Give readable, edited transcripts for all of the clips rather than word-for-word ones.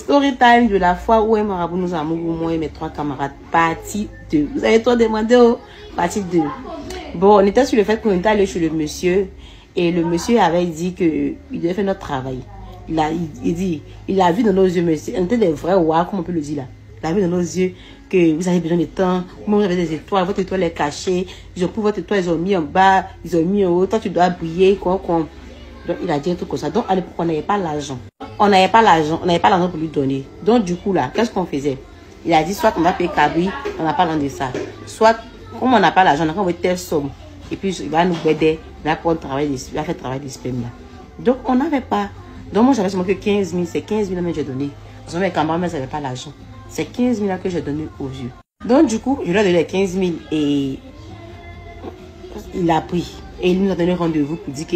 story time de la fois où un marabout nous a mouru, moi et mes 3 camarades, partie 2. Vous avez trop demandé, oh, partie 2. Bon, on était sur le fait qu'on était allé chez le monsieur et le monsieur avait dit qu'il devait faire notre travail. Il a vu dans nos yeux, monsieur, on était des vrais rois, comment on peut le dire là. Il a vu dans nos yeux que vous avez besoin de temps, moi vous avez des étoiles, votre étoile est cachée, ils ont pris votre étoile, ils ont mis en bas, ils ont mis en haut, toi tu dois briller, quoi. Donc il a dit un truc comme ça. Donc à l'époque on n'avait pas l'argent. On n'avait pas l'argent pour lui donner. Donc du coup là, qu'est-ce qu'on faisait? Il a dit soit on va payer cabri, on n'a pas l'argent de ça. Soit, comme on n'a pas l'argent, on a envoyé telle somme. Et puis il va nous aider, il va faire le travail de sperme là. Donc on n'avait pas. Donc moi j'avais seulement que 15 000, c'est 15 000 que j'ai donné. Parce que mes camarades ne savaient pas l'argent. C'est 15 000 que j'ai donné aux vieux. Donc du coup, je lui ai donné les 15 000 et il a pris. Et il nous a donné rendez-vous pour dire que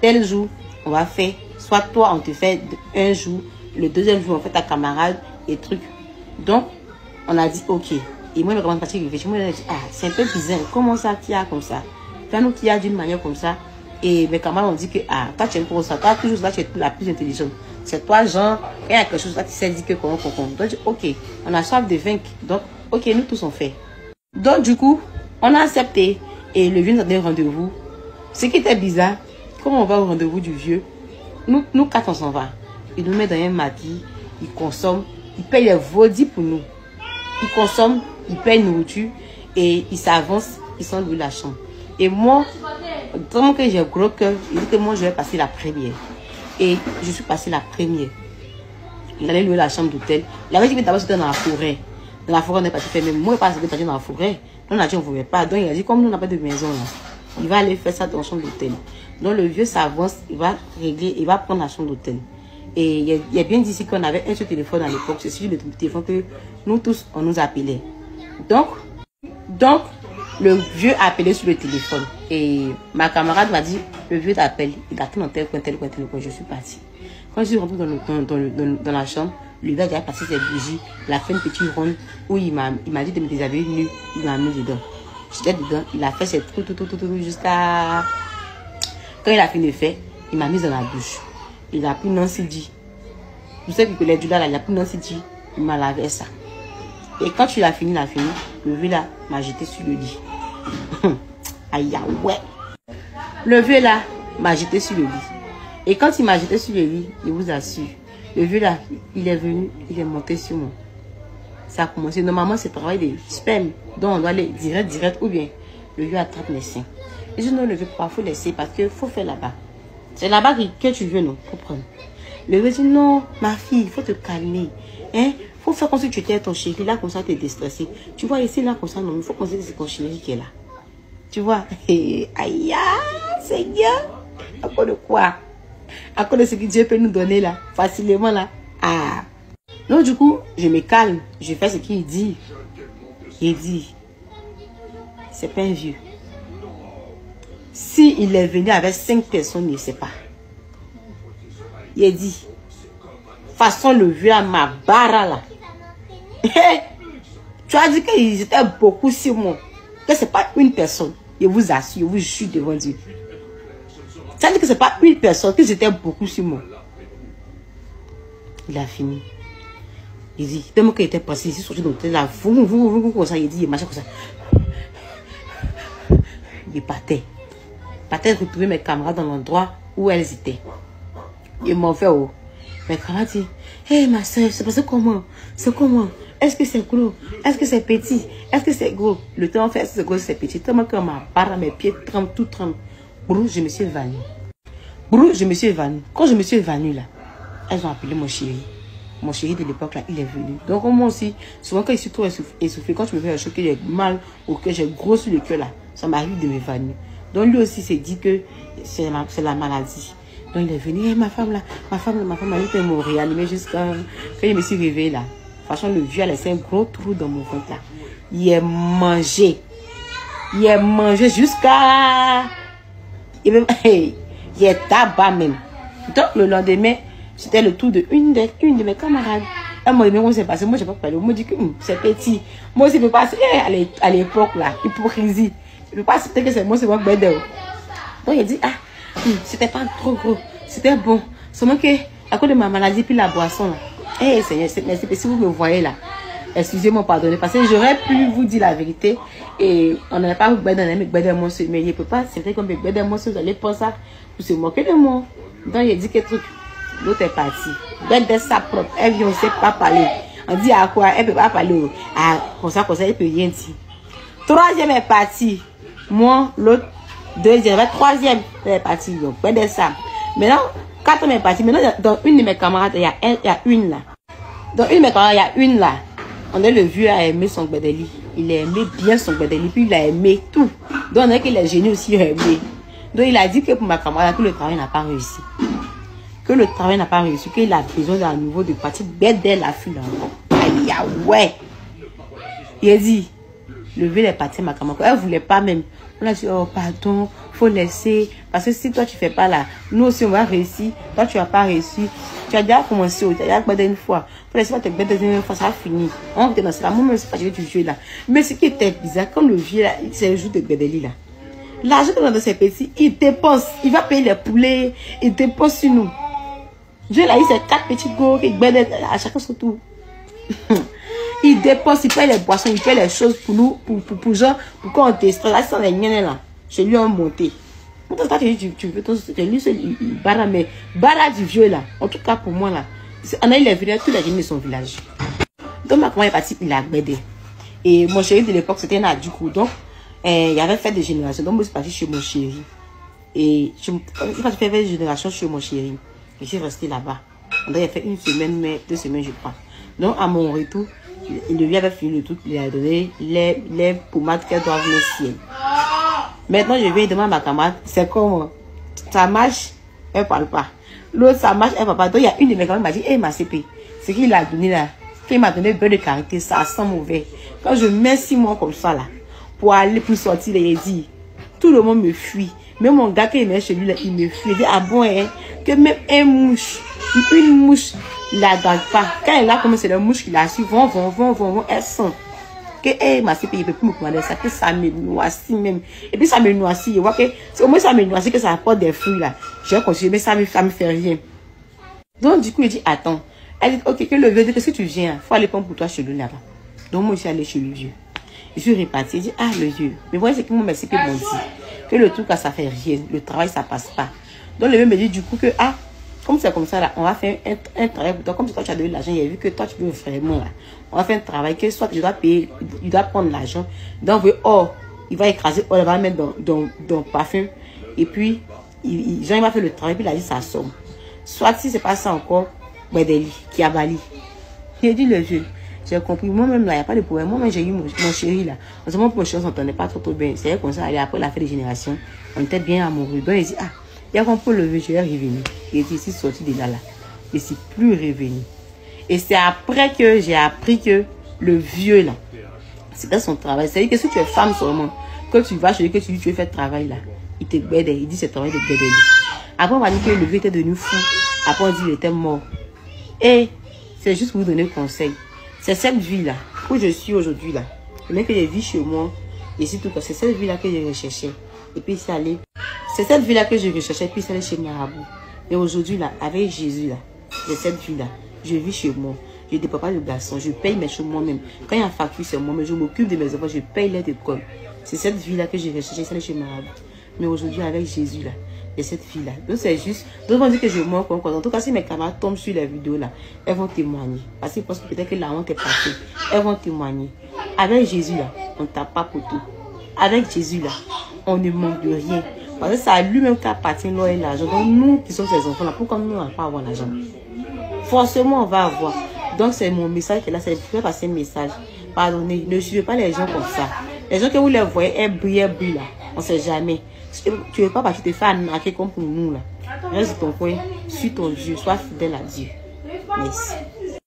tel jour, on va faire, soit toi on te fait un jour, le deuxième jour on fait ta camarade et truc. Donc on a dit ok. Et moi je commence à partir réfléchir. Moi j'ai dit c'est un peu bizarre. Comment ça qu'il y a comme ça? Fais-nous qu'il y a d'une manière comme ça. Et mes camarades ont dit que toi tu es pour ça, toi toujours là tu es la plus intelligente. C'est toi genre, il y a quelque chose là qui s'est dit que comment. Donc ok, on a soif de vaincre. Donc ok, nous tous on fait. Donc du coup, on a accepté et le vieux nous a donné rendez-vous. Ce qui était bizarre, comme on va au rendez-vous du vieux, nous 4 on s'en va. Il nous met dans un maquis, il consomme, il paye les vaudis pour nous. Il consomme, il paye nourriture et il s'avance, il s'en loue la chambre. Et moi, tellement que j'ai gros cœur, il dit que moi je vais passer la première. Et je suis passée la première. Il allait louer la chambre d'hôtel. Il avait dit que d'abord c'était dans la forêt. Dans la forêt on est parti faire, mais moi je pas parti dans la forêt. Donc on a dit on ne voulait pas. Donc il a dit comme nous on n'a pas de maison là, il va aller faire ça dans la chambre d'hôtel. Donc le vieux s'avance, il va régler, il va prendre la chambre d'hôtel. Et il y a bien dit ici qu'on avait un seul téléphone à l'époque. C'est celui le téléphone que nous tous on nous appelait. Donc le vieux a appelé sur le téléphone. Et ma camarade m'a dit, le vieux t'appelle. Il attend dans tel coin. Je suis partie. Quand je suis rentrée dans la chambre, le gars a passé ses bougies. Il a fait une petite ronde où il m'a dit de me déshabiller nu. Il m'a mis dedans. J'étais dedans. Il a fait ses trucs jusqu'à... Quand il a fini de faire, il m'a mise dans la douche. Il a pris Nancy dit. Vous savez que les Judas là, il a pris Nancy dit. Il m'a lavé ça. Et quand il a fini, le vieux là m'a jeté sur le lit. Aïe, ouais. Le vieux là m'a jeté sur le lit. Et quand il m'a jeté sur le lit, je vous assure, le vieux là, il est venu, il est monté sur moi. Ça a commencé. Normalement, c'est le travail de sperme. Donc on doit aller direct ou bien le vieux attrape les seins. Et je ne le veux pas, il faut laisser parce qu'il faut faire là-bas. C'est là-bas que tu veux, non? Pour prendre. Le vieux dit non, ma fille, il faut te calmer. Hein? Faut faire comme si tu étais ton chéri, là, comme ça, tu es déstressé. Tu vois, ici, là, comme ça, non, il faut penser que c'est ton chéri qui est là. Tu vois, aïe, Seigneur, à cause de quoi? À cause de ce que Dieu peut nous donner, là, facilement, là. Donc, du coup, je me calme, je fais ce qu'il dit. Il dit, c'est pas un vieux. Si il est venu avec 5 personnes, il ne sait pas. Il a dit, façon le vieux à ma barre, là. Tu as dit qu'ils étaient beaucoup sur moi. Que ce n'est pas une personne. Je vous assure, je vous jure devant Dieu. Tu as dit que ce n'est pas une personne, qu'ils étaient beaucoup sur moi. Il a fini. Il dit, tellement qu'il était passé ici, sorti dans l'hôtel là, comme ça, il dit, il marchait comme ça. Il partait. Il partait retrouver mes camarades dans l'endroit où elles étaient. Ils m'ont fait haut. Mes camarades disent, hé ma soeur, c'est passé comment? C'est comment? Est-ce que c'est gros? Est-ce que c'est petit? Est-ce que c'est gros? Le temps fait, c'est gros, c'est petit. Tellement que ma barre, mes pieds tremblent, tout tremble. Brou, je me suis évanouie. Brou, je me suis évanouie. Quand je me suis évanouie là, elles ont appelé mon chéri. Mon chéri de l'époque là, il est venu. Donc moi aussi, souvent quand je suis trop essoufflé, quand je me fais un choc, j'ai mal au cœur, j'ai gros sur le cœur là, ça m'arrive de m'évanouir. Donc lui aussi s'est dit que c'est la maladie. Donc il est venu, hey, ma femme m'a dit me réanimer jusqu'à quand je me suis réveillée là. Franchement, le vieux a laissé un gros trou dans mon ventre là. Il est mangé. Il est mangé jusqu'à... Il est tabac même. Donc le lendemain, c'était le tour de une de mes camarades. Elle m'a dit, mais comment c'est passé? Moi, je n'ai pas parlé. Moi, je dis que c'est petit. Moi aussi, je ne peux pas... À l'époque là, hypocrisie. Je ne peux pas accepter que c'est moi, c'est moi qui vais dire. Donc il dit, c'était pas trop gros. C'était bon. Seulement que, à cause de ma maladie, puis la boisson là, Eh Seigneur, merci. Si vous me voyez là, excusez-moi, pardonnez, parce que j'aurais pu vous dire la vérité et on n'aurait pas vous mais il ne peut pas, c'est vrai comme vous allez penser ça, vous se moquer de moi. Donc il dit que truc, l'autre est parti. Bête sa propre, elle vient, on ne sait pas parler. On dit à quoi, elle ne peut pas parler. Ah, comme ça, elle ne peut rien dire. Troisième est parti. Moi, l'autre, deuxième, troisième est parti. Donc, bête ça. Maintenant, quatrième est parti. Maintenant, dans une de mes camarades, il y a une là. Dans une de mes camarades, il y a une là. On a le vieux a aimé son bedeli. Il a aimé bien son bedeli. Puis il a aimé tout. Donc on a que les génies aussi ont aimé. Donc il a dit que pour ma camarade, que le travail n'a pas réussi. Que le travail n'a pas réussi. Qu'il a besoin d'un nouveau de partir. Bête d'elle la fille encore. Aïe, ouais. Il a dit, le vieux est parti à ma camarade. Elle ne voulait pas même. On a dit, oh pardon, faut laisser. Parce que si toi tu fais pas là, nous aussi on va réussir. Toi tu n'as pas réussi. Tu as déjà commencé, tu as déjà bedé une fois. Faut laisser te bedé une fois, ça a fini. On te dans la même c'est pas que tu joues là. Mais ce qui était bizarre, quand le vieux là, c'est le jour de bedeli là. L'argent dans ces petits, il dépense. Il va payer les poulets, il dépense sur nous. Dieu là, il c'est 4 petits gros qui bedé à chacun son tour. Il dépense, il paye les boissons, il paye les choses pour nous, pour genre, pour qu'on teste. Là, c'est les miens là. Je lui ai monté. Toi, tu veux lui, c'est Bara, mais Bara du vieux là. En tout cas, pour moi là, on a eu les villages, tous les gens de son village. Donc, ma maman est partie, il a bedé. Et mon chéri de l'époque, c'était un adulte. Donc, il avait fait des générations. Donc, je suis partie chez mon chéri. Et je fait des générations chez mon chéri. Je suis restée là-bas. On a fait 1 semaine, mais 2 semaines, je crois. Donc, à mon retour, il lui avait fini le truc, il a donné les pommades qu'elle doit venir ciel. Maintenant, je vais demander à ma camarade, c'est comment ça marche, elle parle pas. L'autre, ça marche, elle parle pas. Donc, il y a une de mes camarades qui m'a dit, hey, ma CP, ce qu'il a donné là, qu'il m'a donné peu de caractère, ça sent mauvais. Quand je mets 6 mois comme ça là, pour aller, pour sortir, il dit, tout le monde me fuit. Même mon gars qui est chez lui là, il me fuit. Il dit, ah bon, hein, que même une mouche, il la drague pas. Quand elle a commencé, c'est la mouche qui l'a su, vont, elle sent. Que, hey, ma CP, il peut plus me commander ça, que ça me noissit même. Et puis ça me noissit, je vois que, au moins ça me noissit, que ça apporte des fruits là. Je vais continuer, mais ça me fait rien. Donc, du coup, il dit, attends. Elle dit, ok, que le vieux, qu'est-ce que tu viens? Faut aller prendre pour toi chez lui là-bas. Donc, moi, je suis allée chez le vieux. Je suis repartie, il dit, ah, le vieux. Mais voilà, c'est que mon CP m'ont dit. Que le truc, ça fait rien. Le travail, ça passe pas. Donc, le vieux me dit, du coup, que, ah, comme c'est comme ça là, on va faire un travail pour toi. Comme toi tu as donné l'argent, il a vu que toi tu peux vraiment là. On va faire un travail que soit tu dois payer, il doit prendre l'argent. Donc, oh, il va écraser, oh, il va mettre dans le parfum. Et puis, il va faire le travail, puis il a dit ça somme. Soit si c'est pas ça encore, Bedeli, qui a bali. J'ai dit le vieux, j'ai compris. Moi-même là, il n'y a pas de problème. Moi-même, j'ai eu mon chéri là. En ce moment, pour les choses, on s'entendait pas trop bien. C'est comme ça, après la fête des générations, on était bien amoureux. Donc, il dit, ah, il a compris le vieux, je vais revenir. Il est ici sorti de là. Et c'est plus revenu. Et c'est après que j'ai appris que le vieux là, c'était son travail. C'est-à-dire que si tu es femme seulement, quand tu vas chez lui, que tu dis tu veux faire travail là, il te bête, il dit c'est travail de bête. Après on m'a dit que le vieux était devenu fou. Après on dit qu'il était mort. Et c'est juste pour vous donner conseil. C'est cette vie là où je suis aujourd'hui là. Le mec que j'ai vu chez moi, et c'est tout. C'est cette vie là que je recherchais. Et puis c'est allé. C'est cette vie là que je recherchais. Et puis c'est allé chez Marabout. Et aujourd'hui là, avec Jésus là, c'est cette vie là. Je vis chez moi. Je ne dépends pas de garçon. Je paye mes choses moi-même. Quand il y a un facture, c'est moi-même. Je m'occupe de mes enfants. Je paye l'aide d'école. C'est cette vie-là que j'ai recherché. C'est chez Marabout. Mais aujourd'hui, avec Jésus, là, il y a cette fille-là. Donc, c'est juste. D'autres vont dire que je mens comme quoi. En tout cas, si mes camarades tombent sur les vidéos, là, elles vont témoigner. Parce qu'ils pensent peut-être que la honte est passée. Elles vont témoigner. Avec Jésus, là, on ne tape pas pour tout. Avec Jésus, là, on ne manque de rien. Parce que c'est à lui-même qui appartient l'or et l'argent. Donc, nous qui sommes ses enfants, là, pourquoi nous n'allons pas avoir l'argent? Forcément, on va avoir. Donc, c'est mon message qui est là. C'est pour passer un message. Pardonnez, ne suivez pas les gens comme ça. Les gens que vous les voyez, elles brillent là. On ne sait jamais. Tu ne veux pas partir te faire arnaquer comme pour nous là. Reste ton coin, suis ton Dieu, sois fidèle à Dieu. Merci.